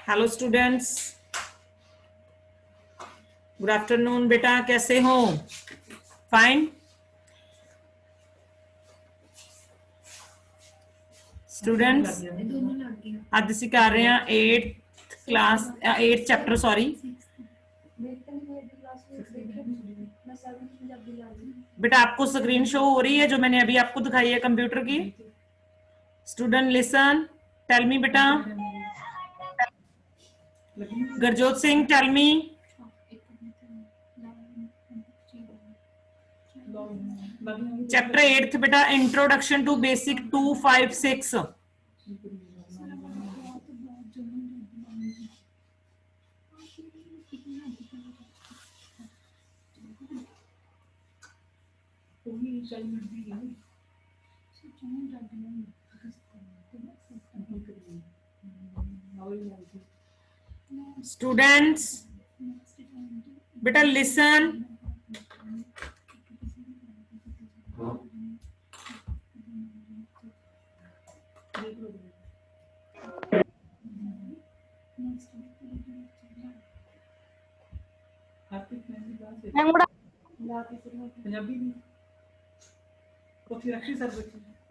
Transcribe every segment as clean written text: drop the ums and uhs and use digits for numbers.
Hello students, good afternoon. बेटा कैसे हो? फाइन स्टूडेंट्स, ਅੱਜ ਅਸੀਂ ਕਰ ਰਹੇ ਹਾਂ 8th class 8th chapter sorry. बेटा आपको स्क्रीन शो हो रही है जो मैंने अभी आपको दिखाई है कंप्यूटर की? स्टूडेंट लिसन, टेल मी बेटा। Gurjot Singh tell me. Chapter 8th बेटा, इंट्रोडक्शन टू बेसिक 256। स्टूडेंट्स बेटा लिसन।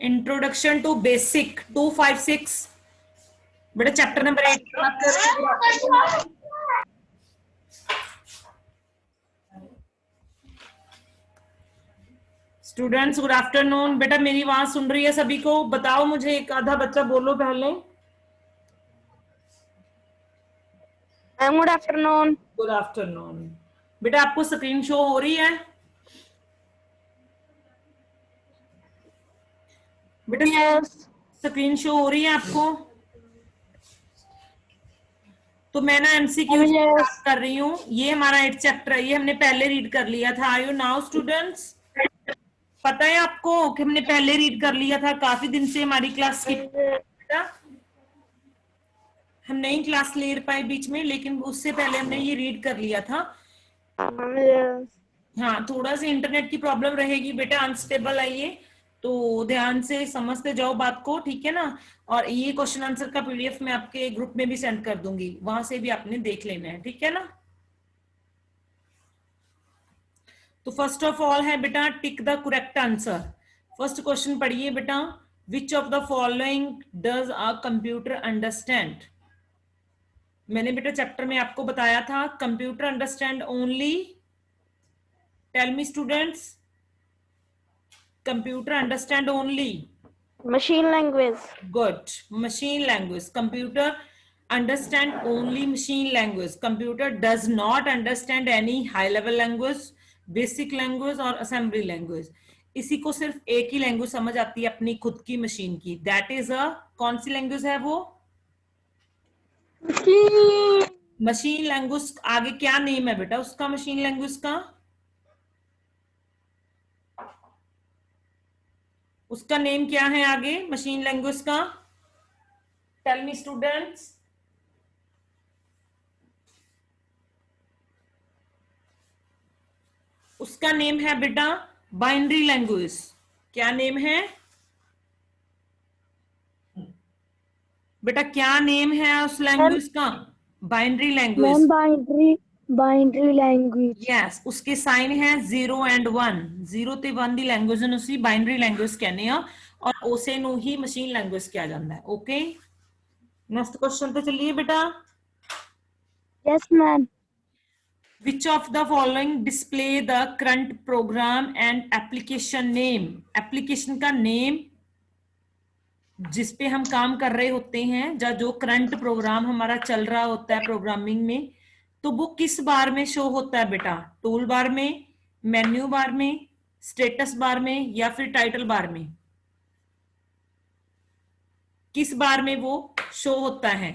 इंट्रोडक्शन टू बेसिक 256 बेटा चैप्टर नंबर 8 की बात कर रहे हैं। Students good afternoon. बेटा मेरी आवाज सुन रही है सभी को? बताओ मुझे, एक आधा बच्चा बोलो पहले। Good afternoon. Good afternoon. बेटा आपको स्क्रीन शो हो रही है? बेटा yes. स्क्रीन शो हो रही है आपको? तो मैं ना एमसीक्यू yes. कर रही हूँ। ये हमारा 8th चैप्टर है, ये हमने पहले रीड कर लिया था। Are you now students? पता है आपको कि हमने पहले रीड कर लिया था, काफी दिन से हमारी क्लास स्किप, हम नई क्लास ले पाए बीच में, लेकिन उससे पहले हमने ये रीड कर लिया था। yes. हाँ, थोड़ा सा इंटरनेट की प्रॉब्लम रहेगी बेटा, अनस्टेबल है ये, तो ध्यान से समझते जाओ बात को, ठीक है ना। और ये क्वेश्चन आंसर का पीडीएफ मैं आपके ग्रुप में भी सेंड कर दूंगी, वहां से भी आपने देख लेना है, ठीक है ना। तो फर्स्ट ऑफ ऑल है बेटा, tick the correct answer. First question पढ़िए बेटा, which of the following does a computer understand. मैंने बेटा चैप्टर में आपको बताया था, computer understand only, tell me students, computer understand only machine language. Good, machine language. Computer understand only machine language. Computer does not understand any high level language, basic language और assembly language. इसी को सिर्फ एक ही language समझ आती है, अपनी खुद की मशीन की, दैट इज अ, कौन सी लैंग्वेज है वो? Machine language. आगे क्या नेम है बेटा उसका, मशीन लैंग्वेज का? उसका नेम क्या है आगे मशीन लैंग्वेज का? Tell me students. उसका नेम है बेटा बाइनरी लैंग्वेज। क्या नेम है बेटा, क्या नेम है उस लैंग्वेज का? Binary language. Binary language. Yes, उसके साइन है 0 एंड 1, 0 ਤੇ 1 ਦੀ ਲੈਂਗੁਏਜ ਨੂੰ ਅਸੀਂ ਬਾਈਨਰੀ ਲੈਂਗੁਏਜ ਕਹਿੰਦੇ ਆ, ਔਰ ਉਸੇ ਨੂੰ ਹੀ ਮਸ਼ੀਨ ਲੈਂਗੁਏਜ ਕਿਹਾ ਜਾਂਦਾ ਹੈ। ਓਕੇ, ਨੈਕਸਟ ਕੁਐਸਚਨ ਤੇ ਚੱਲੀਏ ਬੇਟਾ। Yes ma'am. Which of the following display the current program and application name? Application का नेम जिसपे हम काम कर रहे होते हैं, जो करंट प्रोग्राम हमारा चल रहा होता है प्रोग्रामिंग में, तो वो किस बार में शो होता है बेटा? टूल बार में, मेन्यू बार में, स्टेटस बार में या फिर टाइटल बार में? किस बार में वो शो होता है?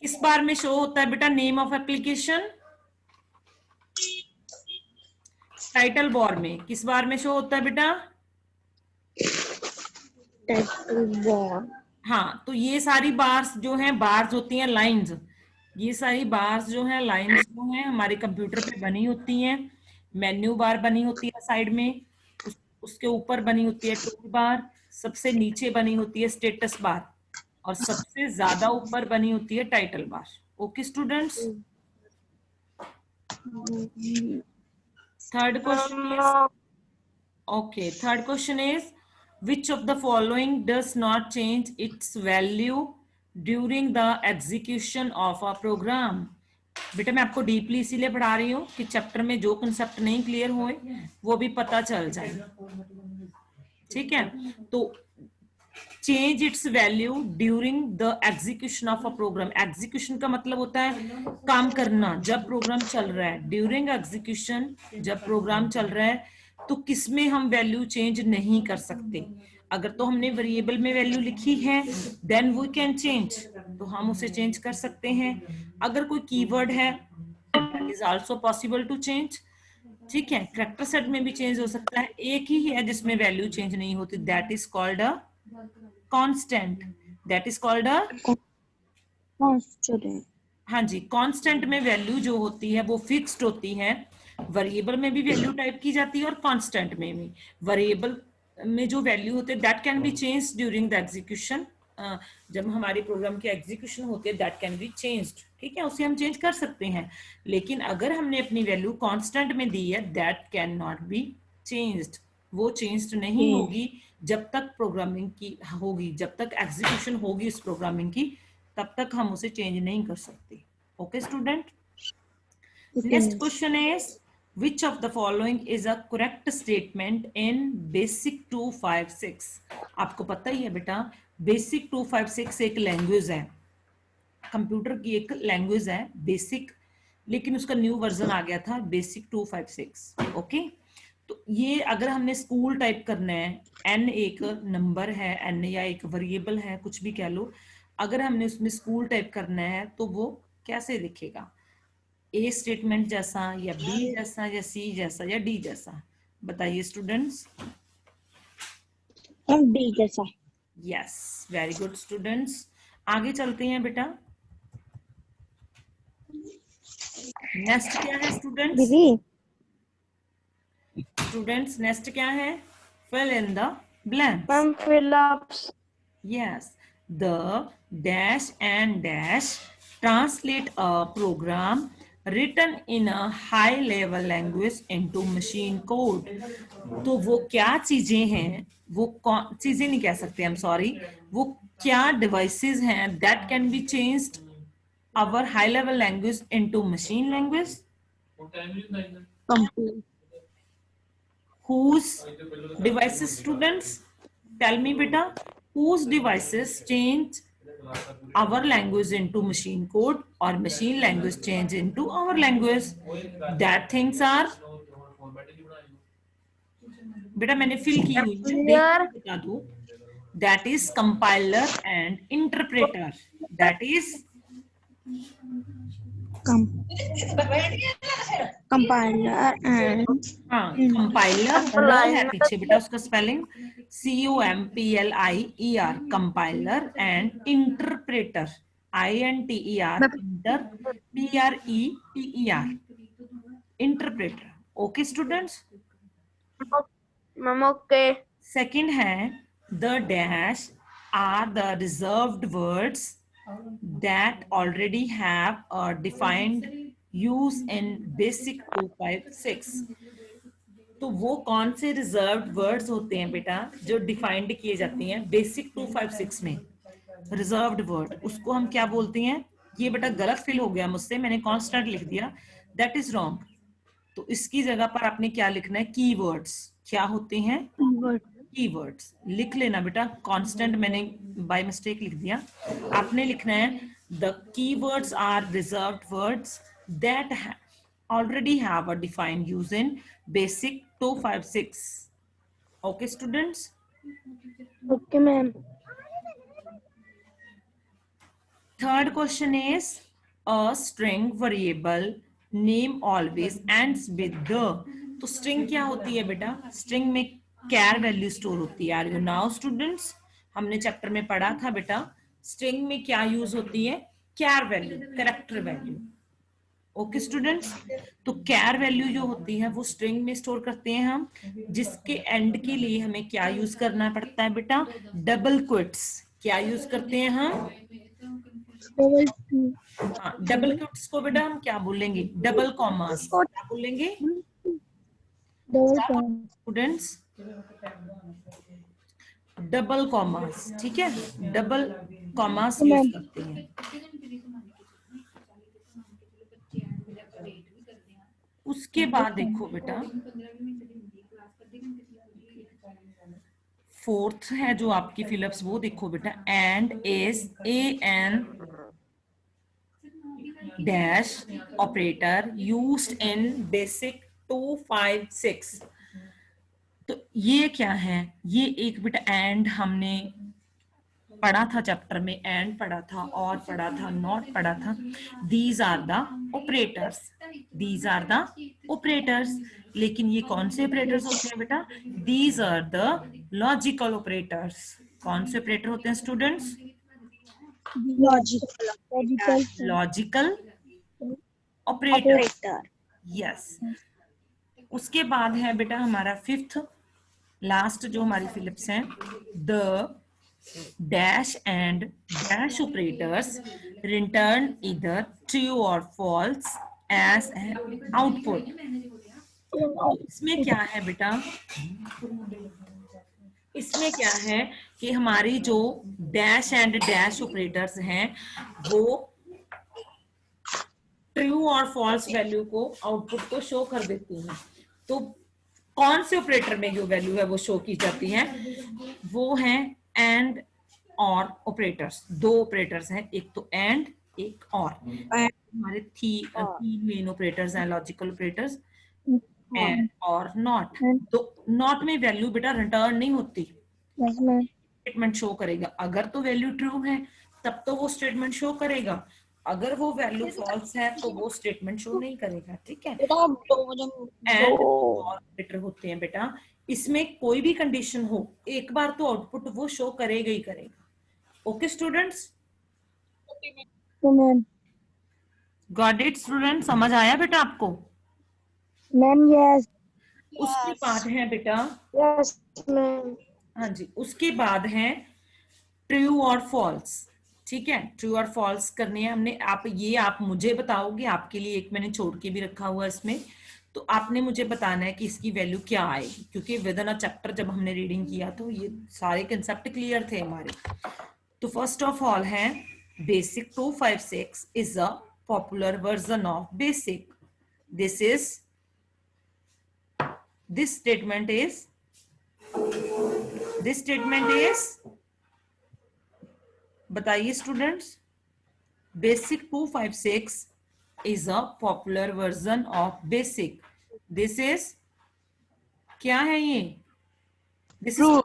किस बार में शो होता है बेटा name of application? Title bar में। किस बार में शो होता है बेटा? Title bar. हाँ, तो ये सारी बार्स जो हैं, बार्स होती हैं लाइंस, ये सारी बार्स जो हैं लाइंस जो हैं हमारे कंप्यूटर पे बनी होती हैं। मेन्यू बार बनी होती है साइड में, उसके ऊपर बनी होती है टूल बार, सबसे नीचे बनी होती है स्टेटस बार। और सबसे ज्यादा ऊपर बनी होती है title bar. Okay students, third question is okay, third question is which of the following does not change its value during the execution of a program? बेटा मैं आपको डीपली इसीलिए पढ़ा रही हूँ कि चैप्टर में जो कंसेप्ट नहीं क्लियर हुए वो भी पता चल जाए। ठीक है, तो change its value during the execution of a program. Execution का मतलब होता है काम करना, जब प्रोग्राम चल रहा है। ड्यूरिंग एग्जीक्यूशन, जब प्रोग्राम चल रहा है तो किसमें हम वैल्यू चेंज नहीं कर सकते। अगर तो हमने वेरिएबल में वैल्यू लिखी है देन वी कैन चेंज, तो हम उसे चेंज कर सकते हैं। अगर कोई कीवर्ड है that is also possible to change. ठीक है, कैरेक्टर सेट में भी चेंज हो सकता है। एक ही है जिसमें वैल्यू चेंज नहीं होती, that is called a constant. That is called a constant. हाँ जी, कांस्टेंट में वैल्यू जो होती है वो फिक्स्ड होती है। वेरिएबल में भी वैल्यू टाइप की जाती है और कांस्टेंट में भी। वेरिएबल में जो वैल्यू होते हैं that can be change during the execution. जब हमारे प्रोग्राम की एग्जीक्यूशन होती है दैट कैन बी चेंज्ड। ठीक है, उसे हम चेंज कर सकते हैं। लेकिन अगर हमने अपनी वैल्यू कांस्टेंट में दी है that can not be changed. वो चेंज्ड नहीं होगी जब तक प्रोग्रामिंग की होगी, जब तक एग्जीक्यूशन होगी इस प्रोग्रामिंग की, तब तक हम उसे चेंज नहीं कर सकते। Okay student, next question is which of the following is a correct statement in basic 256? आपको पता ही है बेटा बेसिक 256 एक लैंग्वेज है, कंप्यूटर की एक लैंग्वेज है बेसिक, लेकिन उसका न्यू वर्जन आ गया था बेसिक 256। ओके, तो ये अगर हमने स्कूल टाइप करना है, एन एक नंबर है, एन या एक वेरिएबल है, कुछ भी कह लो, अगर हमने उसमें स्कूल टाइप करना है तो वो कैसे लिखेगा? ए स्टेटमेंट जैसा या बी जैसा या सी जैसा या डी जैसा? बताइए स्टूडेंट्स। डी जैसा। Yes, very good students. आगे चलते हैं बेटा। नेक्स्ट क्या है स्टूडेंट्स? दीदी स्टूडेंट्स नेक्स्ट क्या है? Fill in the blanks. Ma'am fill ups. Yes, the dash and dash translate a program written in a high level language into machine code. तो वो क्या चीजें हैं, वो कौन चीजें नहीं कह सकते, I'm sorry, वो क्या devices हैं that can be changed our high level language into machine language? Whose devices students? Tell me beta, whose devices change our language into machine code or machine language change into our language? That things are बेटा मैंने fill की हुई है, देख के बता दो। That is compiler and interpreter. That is compiler and हाँ, कंपाइलर र है पीछे बेटा उसका spelling COMPLIER, compiler and interpreter INTER, inter PRETER, interpreter. Okay students, ma'am okay. Second है the dash are the reserved words that already have a defined use in basic 256। तो वो कौन से रिजर्व्ड वर्ड्स होते हैं बेटा जो डिफाइंड किए जाते हैं बेसिक 256 में? रिजर्व्ड वर्ड उसको हम क्या बोलते हैं? ये बेटा गलत फिल हो गया मुझसे, मैंने कांस्टेंट लिख दिया, दैट इज रॉन्ग। तो इसकी जगह पर आपने क्या लिखना है? कीवर्ड्स। क्या होते हैं? कीवर्ड्स। लिख लेना बेटा, कांस्टेंट मैंने बाय मिस्टेक लिख दिया, आपने लिखना है the keywords are reserved words that already have a defined use in basic 256। okay students, okay ma'am. third question is a string variable name always ends with the। तो string क्या होती है बेटा? string में char वैल्यू स्टोर होती है। Are you now students, हमने chapter में पढ़ा था बेटा स्ट्रिंग में क्या यूज होती है? char value, character value. Okay students, तो कैर वैल्यू जो होती है वो स्ट्रिंग में स्टोर करते हैं हम, जिसके एंड के लिए हमें क्या यूज करना पड़ता है बेटा? Double quits. क्या यूज करते हैं हम? डबल हाँ, डबल क्वोट्स को बेटा हम क्या बोलेंगे? Double commas. क्या बोलेंगे डबल स्टूडेंट्स? डबल कॉमास, ठीक है, डबल कॉमास यूज करते हैं। उसके बाद देखो बेटा, फोर्थ है जो आपकी फिलअप्स, वो देखो बेटा, and is AN dash operator used in basic 256। तो ये क्या है? ये एक बेटा एंड हमने पढ़ा था चैप्टर में, एंड पढ़ा था, और पढ़ा था, नॉट पढ़ा था। These are the operators, these are the operators. लेकिन ये कौन से ऑपरेटर्स होते हैं बेटा? These are the logical operators. कौन से ऑपरेटर होते हैं स्टूडेंट्स? Logical operator. यस। उसके बाद है बेटा हमारा फिफ्थ लास्ट जो हमारी फिलिप्स हैं, the dash and dash operators return either true or false as an output। तो इसमें क्या है बेटा? इसमें क्या है कि हमारी जो डैश एंड डैश ऑपरेटर्स हैं वो ट्रू और फॉल्स वैल्यू को, आउटपुट को शो कर देती हैं। तो कौन से ऑपरेटर में जो वैल्यू है वो शो की जाती है? वो है एंड और ऑपरेटर्स। दो ऑपरेटर्स हैं, एक तो एंड, एक और। हमारे तीन मेन ऑपरेटर्स हैं लॉजिकल ऑपरेटर्स, एंड और नॉट। तो नॉट में वैल्यू बेटा रिटर्न नहीं होती, स्टेटमेंट शो करेगा। अगर तो वैल्यू ट्रू है तब तो वो स्टेटमेंट शो करेगा, अगर वो वैल्यू फॉल्स है तो वो स्टेटमेंट शो नहीं करेगा, ठीक है। एंड ऑपरेटर होते हैं बेटा, इसमें कोई भी कंडीशन हो, एक बार तो आउटपुट वो शो करेगा ही करेगा। Okay students, got it student? समझ आया बेटा आपको? Ma'am yes. उसके बाद है बेटा, यस मैम। हाँ जी, उसके बाद है ट्रू और फॉल्स, ठीक है। ट्रू और फॉल्स करने हैं हमने। आप मुझे बताओगे, आपके लिए एक मैंने छोड़ के भी रखा हुआ इसमें, तो आपने मुझे बताना है कि इसकी वैल्यू क्या आएगी, क्योंकि विद इन अ चैप्टर जब हमने रीडिंग किया तो ये सारे कंसेप्ट क्लियर थे हमारे। तो फर्स्ट ऑफ ऑल है basic 256 is a popular version of basic. This statement is बताइए students, basic 256 is a popular version of basic। this is क्या है ये? this True. is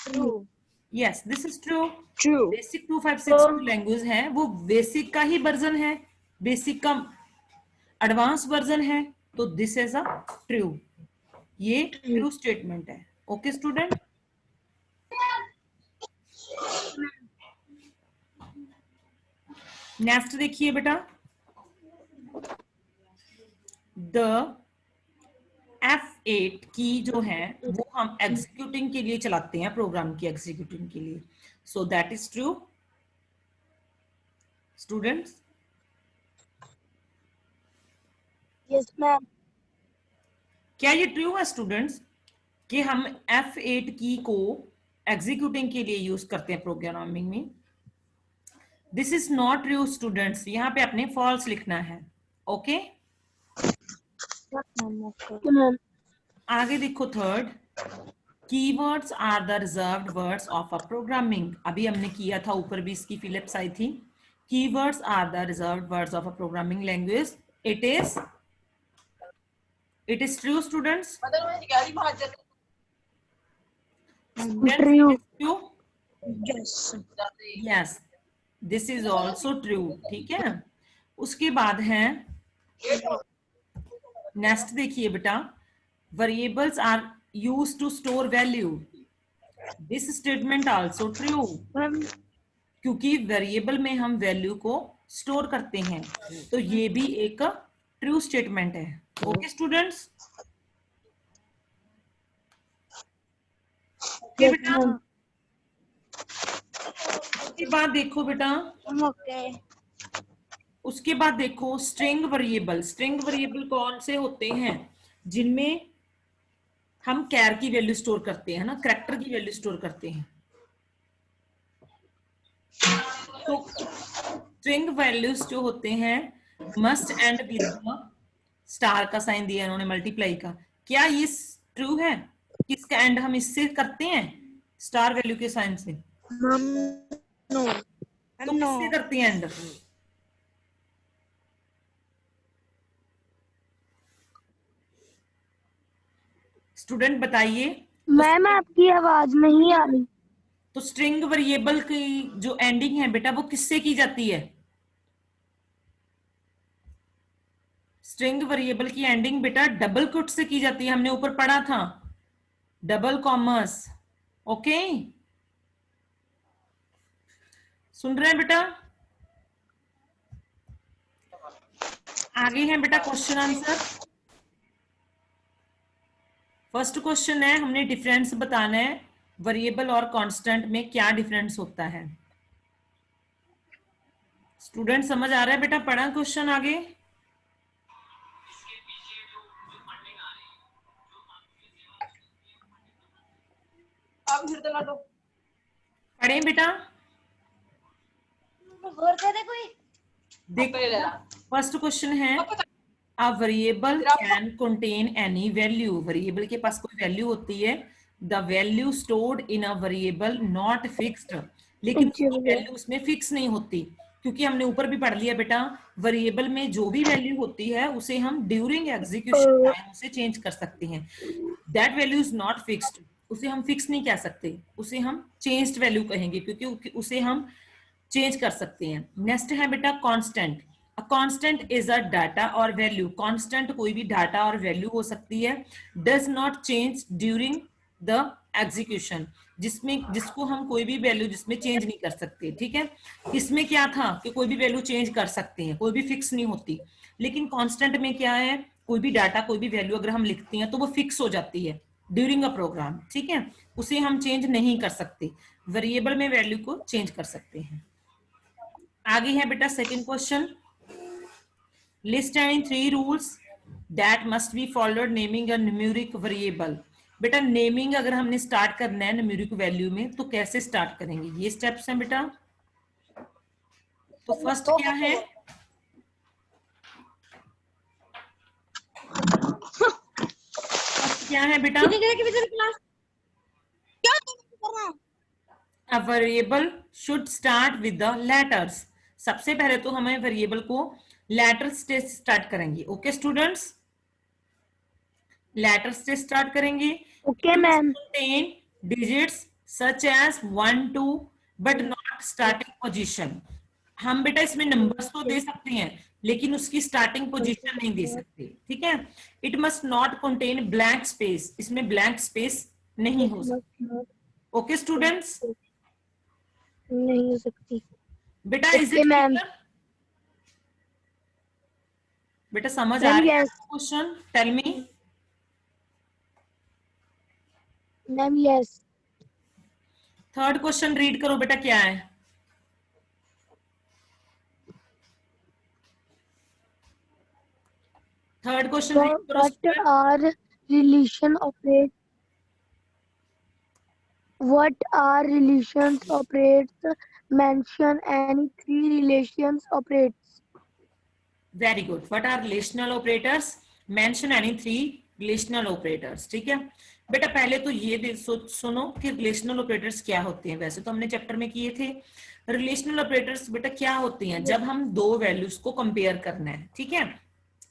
true। yes, this is true। True. Basic 256 language है वो basic का ही version है, basic का advance version है, तो दिस इज अ ट्रू। ये ट्रू स्टेटमेंट है। ओके स्टूडेंट, नेक्स्ट देखिए बेटा, द F8 की जो है वो हम एग्जीक्यूटिंग के लिए चलाते हैं, प्रोग्राम की एग्जीक्यूटिंग के लिए। So that is true students. Yes ma'am. क्या ये ट्रू है स्टूडेंट्स कि हम F8 की को एग्जीक्यूटिंग के लिए यूज करते हैं प्रोग्रामिंग में? This is not true students, यहाँ पे आपने फॉल्स लिखना है। ओके आगे देखो, third, keywords are the reserved words of a programming. अभी हमने किया था, ऊपर भी इसकी फिलिप्स आई थी। Keywords are the reserved words of a programming language. It is true students. True. Yes, this is also true, ठीक है। उसके बाद है नेक्स्ट देखिए बेटा, variables are used to store value. This statement also true, क्योंकि वेरिएबल में हम वैल्यू को स्टोर करते हैं, तो ये भी एक ट्रू स्टेटमेंट है। ओके स्टूडेंट्स, बेटा उसके बाद देखो बेटा, ओके उसके बाद देखो स्ट्रिंग वेरिएबल। स्ट्रिंग वेरिएबल कौन से होते हैं? जिनमें हम कैर की वैल्यू स्टोर करते हैं ना, कैरेक्टर की वैल्यू स्टोर करते हैं। तो स्ट्रिंग वैल्यूज जो होते हैं मस्ट एंड विद स्टार का साइन दिया इन्होंने, मल्टीप्लाई का। क्या ये ट्रू है? किसका एंड हम इससे करते हैं? स्टार वैल्यू के साइन से। मैम नो तो किससे करते हैं एंड? स्टूडेंट बताइए। मैम आपकी आवाज नहीं आ रही। तो स्ट्रिंग वेरिएबल की जो एंडिंग है बेटा वो किससे की जाती है? स्ट्रिंग वेरिएबल की एंडिंग बेटा डबल कोट से की जाती है, हमने ऊपर पढ़ा था, डबल कॉमर्स। ओके, सुन रहे हैं बेटा? आगे है बेटा क्वेश्चन आंसर। फर्स्ट क्वेश्चन है, हमने डिफरेंस बताना है वेरिएबल और कांस्टेंट में क्या डिफरेंस होता है। स्टूडेंट समझ आ रहा है बेटा? पढ़ा क्वेश्चन आगे। पढ़े बेटा? देखो फर्स्ट क्वेश्चन है, a variable can contain any value. Variable के पास कोई वैल्यू होती है, the value stored in a variable not fixed. लेकिन वैल्यू उसमें फिक्स नहीं होती, क्योंकि हमने ऊपर भी पढ़ लिया बेटा, वेरिएबल में जो भी वैल्यू होती है उसे हम ड्यूरिंग एग्जीक्यूशन टाइम उसे चेंज कर सकते हैं। That value is not fixed, उसे हम फिक्स नहीं कह सकते, उसे हम चेंज्ड वैल्यू कहेंगे, क्योंकि उसे हम चेंज कर सकते हैं। नेक्स्ट है बेटा constant. A constant is a data और वैल्यू। कांस्टेंट कोई भी डाटा और वैल्यू हो सकती है, does not change during the execution, जिसको हम कोई भी वैल्यू जिसमें चेंज नहीं कर सकते। ठीक है, इसमें क्या था कि कोई भी वैल्यू चेंज कर सकते हैं, कोई भी फिक्स नहीं होती। लेकिन कांस्टेंट में क्या है, कोई भी डाटा कोई भी वैल्यू अगर हम लिखते हैं तो वो फिक्स हो जाती है ड्यूरिंग अ प्रोग्राम। ठीक है, उसे हम चेंज नहीं कर सकते। वेरिएबल में वैल्यू को चेंज कर सकते हैं। आगे है बेटा second question, list any 3 rules that must be followed naming a numeric variable. बेटा नेमिंग अगर हमने स्टार्ट करना है न्यूमेरिक वैल्यू में तो कैसे स्टार्ट करेंगे? ये स्टेप्स हैं बेटा। तो फर्स्ट क्या है, फर्स्ट क्या है बेटा, a variable should start with the letters। सबसे पहले तो हमें वेरिएबल को लेटर्स से स्टार्ट करेंगे। ओके स्टूडेंट्स, लेटर्स से स्टार्ट करेंगे। Okay ma'am. contain digits such as 1 2 but not starting position। हम बेटा इसमें नंबर्स तो दे सकते हैं लेकिन उसकी स्टार्टिंग पोजीशन नहीं दे सकते। ठीक है, it must not contain blank space, इसमें ब्लैंक स्पेस नहीं हो सकती। ओके स्टूडेंट्स, नहीं हो सकती। बेटा is okay it ma'am. Clear? बेटा समझ आ मैम रहा है yes. Question? Tell me. Ma'am yes. Third question read करो बेटा, क्या है? थर्ड क्वेश्चन रीड करो What student. are relation operate? What are relations operates? Mention any 3 relations operates. Very good. What are relational operators? Mention any 3 relational operators. ठीक है बेटा, पहले तो ये सुनो कि रिलेशनल ऑपरेटर्स क्या होते हैं। वैसे तो हमने चैप्टर में किए थे। रिलेशनल ऑपरेटर्स बेटा क्या होते हैं, जब हम दो वैल्यूज को कंपेयर करना है। ठीक है,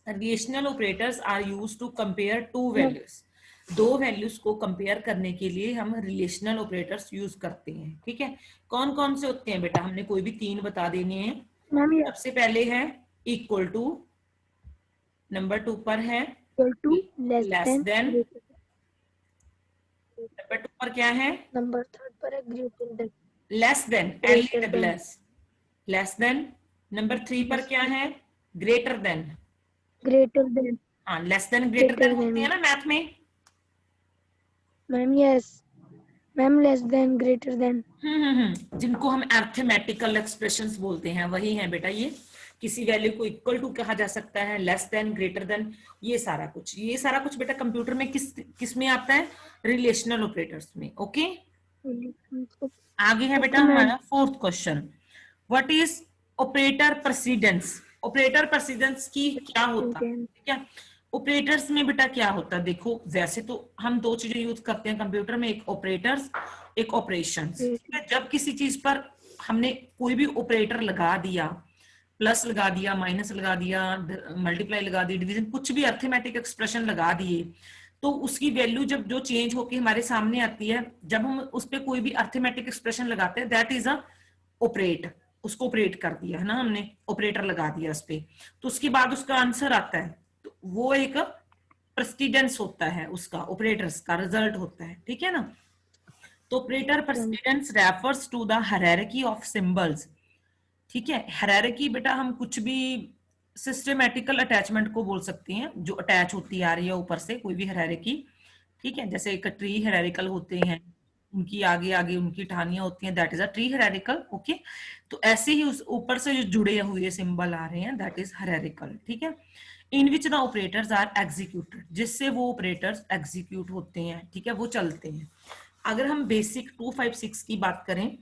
relational operators are used to compare two values. दो वैल्यूज को कंपेयर करने के लिए हम रिलेशनल ऑपरेटर्स यूज करते हैं। ठीक है, कौन कौन से होते हैं बेटा? हमने कोई भी 3 बता देने हैं। Ma'am yes. सबसे पहले है इक्वल टू, नंबर 2 पर है Equal to less less than than, greater number 2 पर क्या है? than। Number third पर है greater than less than, L greater double than S, less than. Number 3 पर क्या है? Greater than. greater than हाँ, less than greater greater than होते हैं than। ना मैथ में। Ma'am yes. Ma'am less than, greater than. जिनको हम अर्थमेटिकल एक्सप्रेशंस बोलते हैं वही है बेटा ये। किसी वैल्यू को इक्वल टू कहा जा सकता है, लेस देन, ग्रेटर देन, ये सारा कुछ बेटा कंप्यूटर में किस में आता है, रिलेशनल ऑपरेटर्स में। ओके, आगे है बेटा हमारा fourth question, what is operator precedence. Operator precedence की क्या होता है, ठीक है। ऑपरेटर्स में बेटा क्या होता है, देखो वैसे तो हम दो चीजें यूज करते हैं कंप्यूटर में, एक ऑपरेटर्स, एक ऑपरेशंस। जब किसी चीज पर हमने कोई भी ऑपरेटर लगा दिया, प्लस लगा दिया, माइनस लगा दिया, मल्टीप्लाई लगा दी, डिवीजन, कुछ भी अर्थमेटिक एक्सप्रेशन लगा दिए, तो उसकी वैल्यू जब जो चेंज होके हमारे सामने आती है, जब हम उस पर कोई भी अर्थमेटिक एक्सप्रेशन लगाते हैं, दैट इज अ ऑपरेट। उसको ऑपरेट कर दिया है ना हमने, ऑपरेटर लगा दिया उस पर, तो उसके बाद उसका आंसर आता है, तो वो एक प्रेसिडेंस होता है, उसका ऑपरेटर्स का रिजल्ट होता है, ठीक है ना। तो operator precedence refers to the hierarchy of symbols, ठीक है। हायरार्की बेटा हम कुछ भी सिस्टमैटिकल अटैचमेंट को बोल सकते हैं, जो अटैच होती आ रही है ऊपर से, कोई भी हायरार्की, ठीक है। जैसे एक ट्री हायरार्किकल होते हैं, उनकी आगे आगे उनकी टहनियां होती हैं, that is a tree hierarchical. Okay, तो ऐसे ही उस ऊपर से जो जुड़े हुए सिंबल आ रहे हैं, दैट इज हायरार्किकल, ठीक है। In which the operators are executed, जिससे वो ऑपरेटर्स एग्जीक्यूट होते हैं, ठीक है, वो चलते हैं। अगर हम बेसिक 256 की बात करें,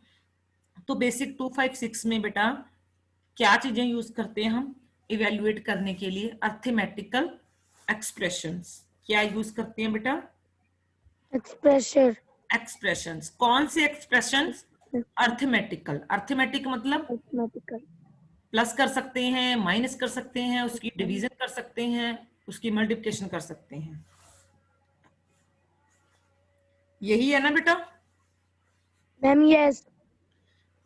तो बेसिक 256 में बेटा क्या चीजें यूज करते हैं हम इवेल्युएट करने के लिए, अर्थमेटिकल एक्सप्रेशंस। क्या यूज करते हैं बेटा, एक्सप्रेशन। एक्सप्रेशंस। कौन से एक्सप्रेशंस, अर्थमेटिकल। अर्थमेटिक मतलब मैथमेटिकल। प्लस कर सकते हैं, माइनस कर सकते हैं, उसकी डिवीजन कर सकते हैं, उसकी मल्टीप्लिकेशन कर सकते हैं, यही है ना बेटा। Ma'am yes.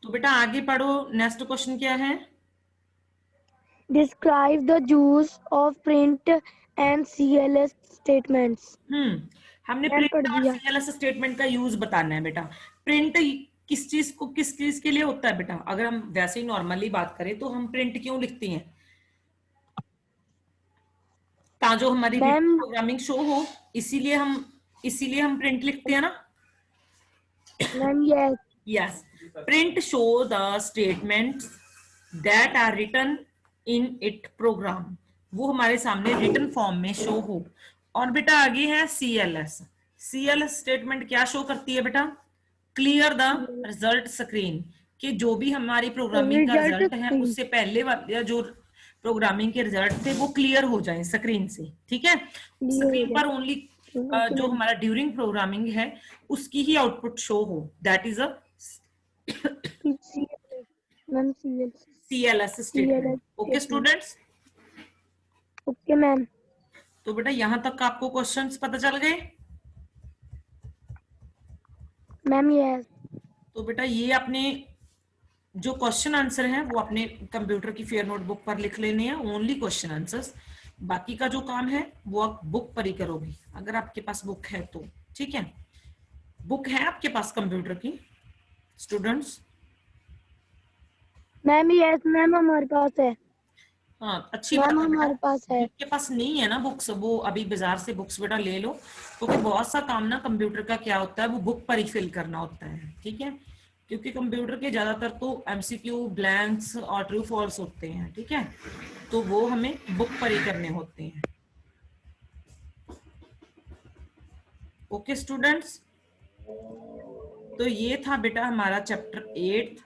तो बेटा आगे पढ़ो, नेक्स्ट क्वेश्चन क्या है। Describe the use of print and CLS statements. हमने मैम पढ़ प्रिंट और दिया। सीएलएस स्टेटमेंट का यूज बताना है बेटा। प्रिंट किस चीज के लिए होता है बेटा, अगर हम वैसे ही नॉर्मली बात करें तो हम प्रिंट क्यों लिखते हैं, ताकि हमारी मैम प्रोग्रामिंग शो हो, इसीलिए हम प्रिंट लिखते हैं ना। Ma'am yes. Yes, print show the statements that are written in it program, वो हमारे सामने रिटन फॉर्म में शो हो। और बेटा आगे है सीएलएस। सीएलएस स्टेटमेंट क्या शो करती है बेटा, क्लियर द रिजल्ट स्क्रीन, कि जो भी हमारी प्रोग्रामिंग का रिजल्ट रिजल्ट है स्क्रीन। उससे पहले वाले जो प्रोग्रामिंग के रिजल्ट थे वो क्लियर हो जाए स्क्रीन से, ठीक है। क्लियर हो स्क्रीन पर ओनली जाए। ओके जो मैम। हमारा ड्यूरिंग प्रोग्रामिंग है उसकी ही आउटपुट शो हो, that is a ma'am CLS. CLS statement. Okay students, okay ma'am. तो बेटा यहां तक आपको क्वेश्चंस पता चल गए। Ma'am yes. तो बेटा ये अपने जो क्वेश्चन आंसर है वो अपने कंप्यूटर की फेयर नोटबुक पर लिख लेने हैं, ओनली क्वेश्चन आंसर्स। बाकी का जो काम है वो आप बुक पर ही करोगे, अगर आपके पास बुक है तो, ठीक है। बुक है आपके पास कंप्यूटर की स्टूडेंट्स। मैम यस मैम हमारे पास है। हाँ, अच्छी बात मैम है बेटा। हमारे पास है। जिनके पास नहीं है ना बुक्स, वो अभी बाजार से बुक्स बेटा ले लो, क्योंकि बहुत सा काम ना कंप्यूटर का क्या होता है, वो बुक पर ही फिल करना होता है, ठीक है। क्योंकि कंप्यूटर के ज्यादातर तो एमसीक्यू, ब्लैंक्स और ट्रू फॉल्स होते हैं, ठीक है, तो वो हमें बुक पर ही करने होते हैं। ओके स्टूडेंट्स, तो ये था बेटा हमारा चैप्टर 8।